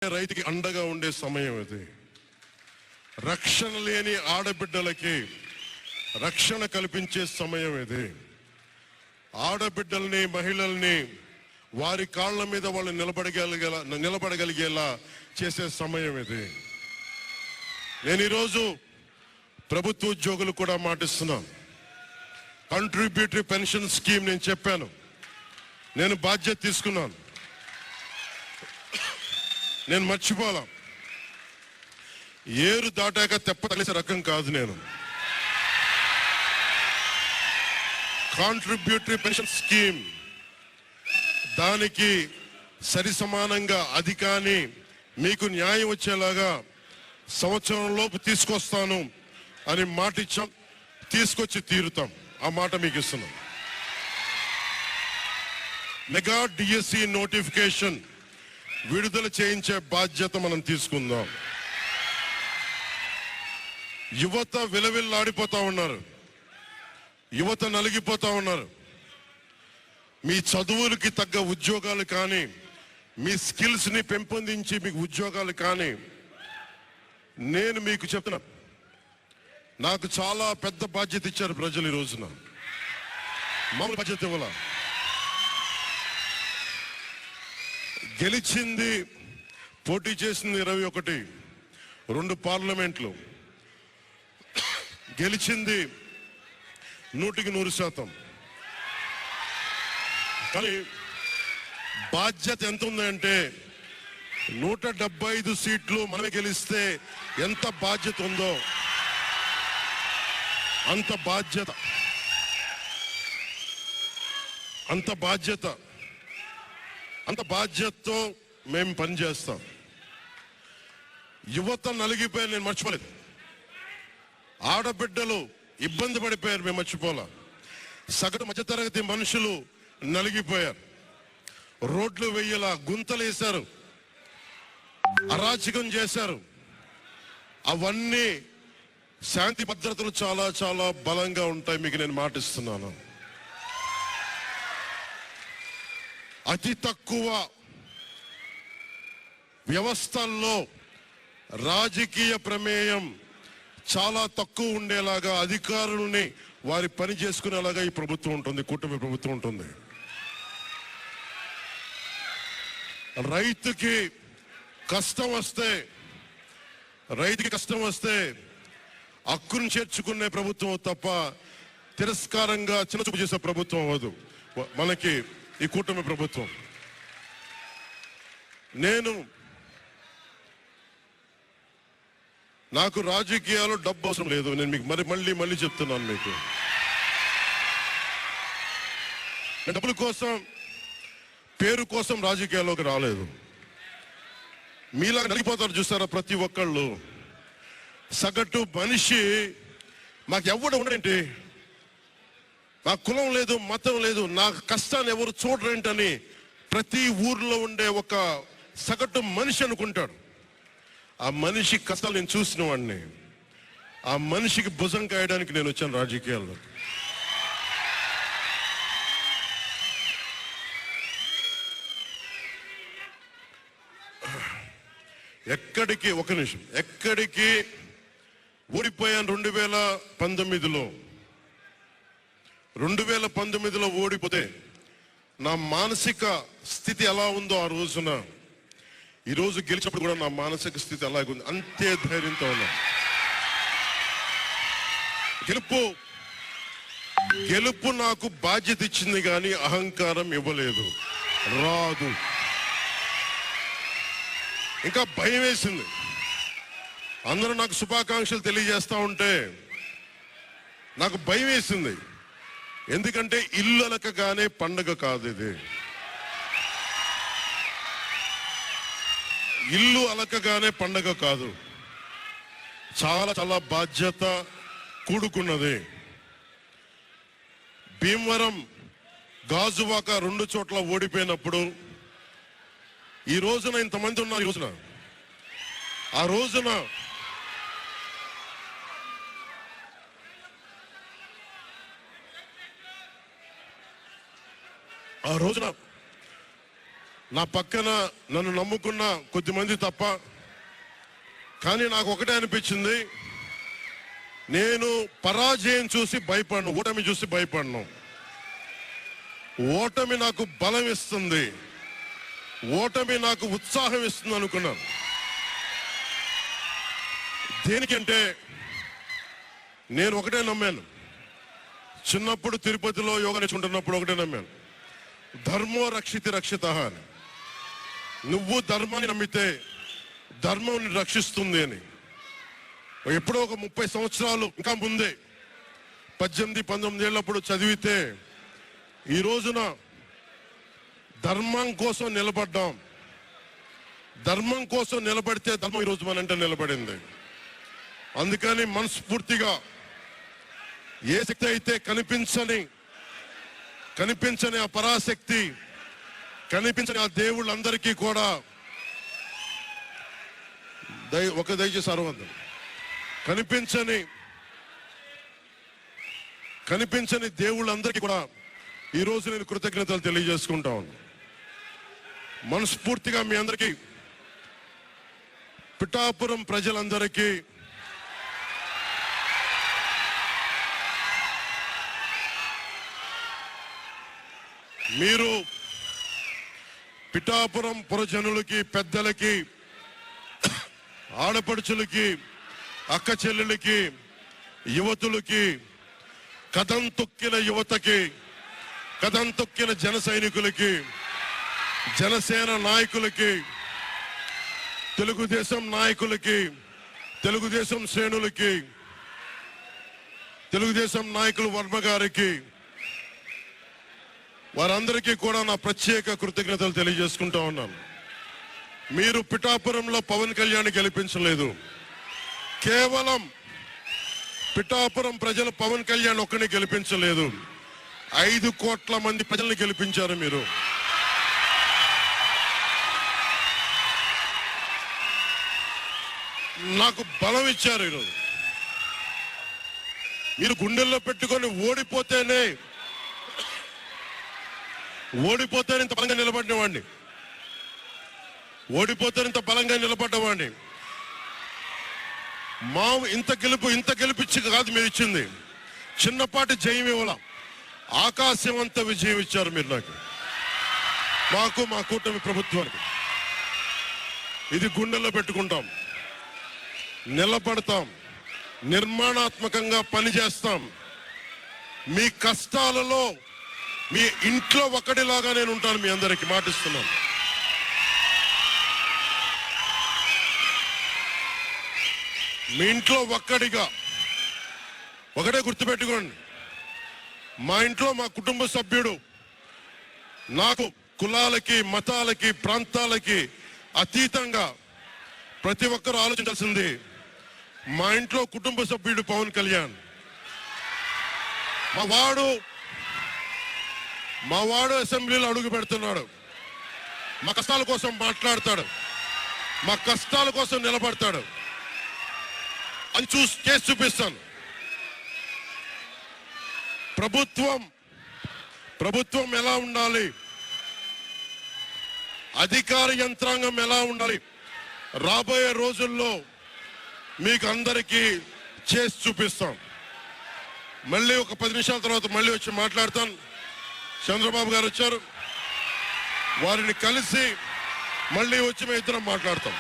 రైతుకి అండగా ఉండే సమయం ఇది. రక్షణ లేని ఆడబిడ్డలకి రక్షణ కల్పించే సమయం ఇది. ఆడబిడ్డల్ని మహిళల్ని వారి కాళ్ళ మీద వాళ్ళు నిలబడగలిగేలా చేసే సమయం ఇది. నేను ఈరోజు ప్రభుత్వ ఉద్యోగులు కూడా మాటిస్తున్నాను. కంట్రిబ్యూటరీ పెన్షన్ స్కీమ్ నేను చెప్పాను, నేను బాధ్యత తీసుకున్నాను, నేను మర్చిపోలా. ఏరు దాటాక తెప్ప తగిలిసే రకం కాదు నేను. కాంట్రిబ్యూటరీ పెన్షన్ స్కీమ్ దానికి సరి సమానంగా అది కానీ మీకు న్యాయం వచ్చేలాగా సంవత్సరం లోపు తీసుకొస్తాను అని మాట ఇచ్చాం, తీసుకొచ్చి తీరుతాం. ఆ మాట మీకు ఇస్తున్నాం. మెగా డిఎస్సి నోటిఫికేషన్ విడుదల చేయించే బాధ్యత మనం తీసుకుందాం. యువత విలవిల్లాడిపోతా ఉన్నారు, యువత నలిగిపోతా ఉన్నారు. మీ చదువులకి తగ్గ ఉద్యోగాలు కానీ, మీ స్కిల్స్ ని పెంపొందించి మీకు ఉద్యోగాలు కానీ, నేను మీకు చెప్తున్నా, నాకు చాలా పెద్ద బాధ్యత ఇచ్చారు ప్రజలు. ఈ రోజున మామూలు బాధ్యత ఇవ్వాల. గెలిచింది, పోటీ చేసింది 21, 2 పార్లమెంట్లు గెలిచింది 100%. కానీ బాధ్యత ఎంత ఉందంటే 175 సీట్లు మనమే గెలిస్తే ఎంత బాధ్యత ఉందో అంత బాధ్యతతో మేము పనిచేస్తాం. యువత నలిగిపోయారు, నేను మర్చిపోలేదు. ఆడబిడ్డలు ఇబ్బంది పడిపోయారు, మేము మర్చిపోలే. సగటు మధ్యతరగతి మనుషులు నలిగిపోయారు. రోడ్లు వెయ్యలా గుంతలు వేశారు, అరాచకం చేశారు. అవన్నీ శాంతి భద్రతలు చాలా చాలా బలంగా ఉంటాయి, మీకు నేను మాటిస్తున్నాను. అతి తక్కువ వ్యవస్థల్లో రాజకీయ ప్రమేయం చాలా తక్కువ ఉండేలాగా, అధికారుల్ని వారి పని చేసుకునేలాగా ఈ ప్రభుత్వం ఉంటుంది, కూటమి ప్రభుత్వం ఉంటుంది. రైతుకి కష్టం వస్తే హక్కును చేర్చుకునే ప్రభుత్వం తప్ప తిరస్కారంగా చిన్నచూపు చేసే ప్రభుత్వం అవ్వదు మనకి ఈ కూటమి ప్రభుత్వం. నాకు రాజకీయాలు డబ్బు అవసరం లేదు. నేను మీకు మళ్ళీ చెప్తున్నాను, మీకు డబ్బుల కోసం పేరు కోసం రాజకీయాల్లోకి రాలేదు. మీలా నలిగిపోతారు చూస్తారా ప్రతి ఒక్కళ్ళు. సగటు మనిషి మాకు ఎవడు ఉండేంటి, నా కులం లేదు, మతం లేదు, నా కష్టాన్ని ఎవరు చూడరేంటని ప్రతి ఊర్లో ఉండే ఒక సగటు మనిషి అనుకుంటాడు. ఆ మనిషి కష్టాలు నేను చూసిన వాడిని. ఆ మనిషికి భుజం కాయడానికి నేను వచ్చాను రాజకీయాల్లో. ఎక్కడికి ఓడిపోయాను 2019లో ఓడిపోతే నా మానసిక స్థితి ఎలా ఉందో ఆ రోజున, ఈ రోజు గెలిచినప్పుడు కూడా నా మానసిక స్థితి అలాగే ఉంది. అంతే ధైర్యంతో ఉన్నా. గెలుపు నాకు బాధ్యత ఇచ్చింది కానీ అహంకారం ఇవ్వలేదు, రాదు. ఇంకా భయం వేసింది. అందరూ నాకు శుభాకాంక్షలు తెలియజేస్తా ఉంటే నాకు భయం వేసింది. ఎందుకంటే ఇల్లు అలకగానే పండుగ కాదు ఇది. ఇల్లు అలకగానే పండుగ కాదు, చాలా చాలా బాధ్యత కూడుకున్నది. భీమవరం, గాజువాక 2 చోట్ల ఓడిపోయినప్పుడు ఈ రోజున ఇంతమంది ఉన్నారు. ఆ రోజున నా పక్కన నన్ను నమ్ముకున్న కొద్దిమంది తప్ప. కానీ నాకు ఒకటే అనిపించింది, నేను పరాజయం చూసి భయపడను, ఓటమి చూసి భయపడను. ఓటమి నాకు బలం ఇస్తుంది, ఓటమి నాకు ఉత్సాహం ఇస్తుంది అనుకున్నాను. దేనికంటే నేను ఒకటే నమ్మాను. చిన్నప్పుడు తిరుపతిలో యోగా నేర్చుకుంటున్నప్పుడు ఒకటే నమ్మాను, ధర్మో రక్షితి రక్షిత అని. నువ్వు ధర్మాన్ని నమ్మితే ధర్మం రక్షిస్తుంది అని. ఎప్పుడో ఒక 30 సంవత్సరాలు ఇంకా ముందే 18-19 ఏళ్ళప్పుడు చదివితే ఈ రోజున ధర్మం కోసం నిలబడ్డాం. ధర్మం కోసం నిలబడితే ధర్మం ఈరోజు మనంటే నిలబడింది. అందుకని మనస్ఫూర్తిగా ఏ శక్తి అయితే కనిపించని ఆ పరాశక్తి, కనిపించని ఆ దేవుళ్ళందరికీ కూడా దయచేసి అరవద్దు, కనిపించని దేవుళ్ళందరికీ కూడా ఈరోజు నేను కృతజ్ఞతలు తెలియజేసుకుంటా ఉన్నాను. మనస్ఫూర్తిగా మీ అందరికీ, పిఠాపురం ప్రజలందరికీ మీరు పిఠాపురం పురజనులకి, పెద్దలకి, ఆడపడుచులకి, అక్క చెల్లెలకి, యువతులకి, కథం తొక్కిన యువతకి, కథం తొక్కిన జన సైనికులకి, జనసేన నాయకులకి, తెలుగుదేశం నాయకులకి, తెలుగుదేశం శ్రేణులకి, తెలుగుదేశం నాయకులు వర్మ గారికి, వారందరికీ కూడా నా ప్రత్యేక కృతజ్ఞతలు తెలియజేసుకుంటా ఉన్నాను. మీరు పిఠాపురంలో పవన్ కళ్యాణ్ గెలిపించలేదు, కేవలం పిఠాపురం ప్రజలు పవన్ కళ్యాణ్ ఒక్కని గెలిపించలేదు, 5 కోట్ల మంది ప్రజల్ని గెలిపించారు. మీరు నాకు బలం ఇచ్చారు. ఈరోజు మీరు గుండెల్లో పెట్టుకొని ఓడిపోతేనే ఇంత బలంగా నిలబడినవాడిని, ఇంత బలంగా నిలబడ్డవాడిని. ఇంత గెలిపించి కాదు మీరు ఇచ్చింది, చిన్నపాటి జయం ఇవ్వాల, ఆకాశం అంత విజయం ఇచ్చారు మీరు నాకు, మా కూటమి ప్రభుత్వానికి. ఇది గుండెల్లో పెట్టుకుంటాం, నిలబడతాం, నిర్మాణాత్మకంగా పనిచేస్తాం. మీ కష్టాలలో మీ ఇంట్లో ఒకటిలాగా నేను ఉంటాను, మీ అందరికి మాటిస్తున్నాను. మీ ఇంట్లో ఒక్కడిగా, ఒకటే గుర్తుపెట్టుకోండి, మా ఇంట్లో మా కుటుంబ సభ్యుడు నాకు కులాలకి, మతాలకి, ప్రాంతాలకి అతీతంగా ప్రతి ఒక్కరూ ఆలోచించాల్సింది, మా ఇంట్లో కుటుంబ సభ్యుడు పవన్ కళ్యాణ్. మా వాడు అసెంబ్లీలో అడుగు పెడుతున్నాడు, మా కష్టాల కోసం మాట్లాడతాడు, మా కష్టాల కోసం నిలబడతాడు అని చేసి చూపిస్తాను. ప్రభుత్వం ఎలా ఉండాలి, అధికార యంత్రాంగం ఎలా ఉండాలి, రాబోయే రోజుల్లో మీకు అందరికీ చేసి చూపిస్తాం. మళ్ళీ ఒక 10 నిమిషాల తర్వాత మళ్ళీ వచ్చి మాట్లాడతాను. చంద్రబాబు గారు వచ్చారు, వారిని కలిసి మళ్ళీ వచ్చి మేము ఇద్దరం మాట్లాడతాం.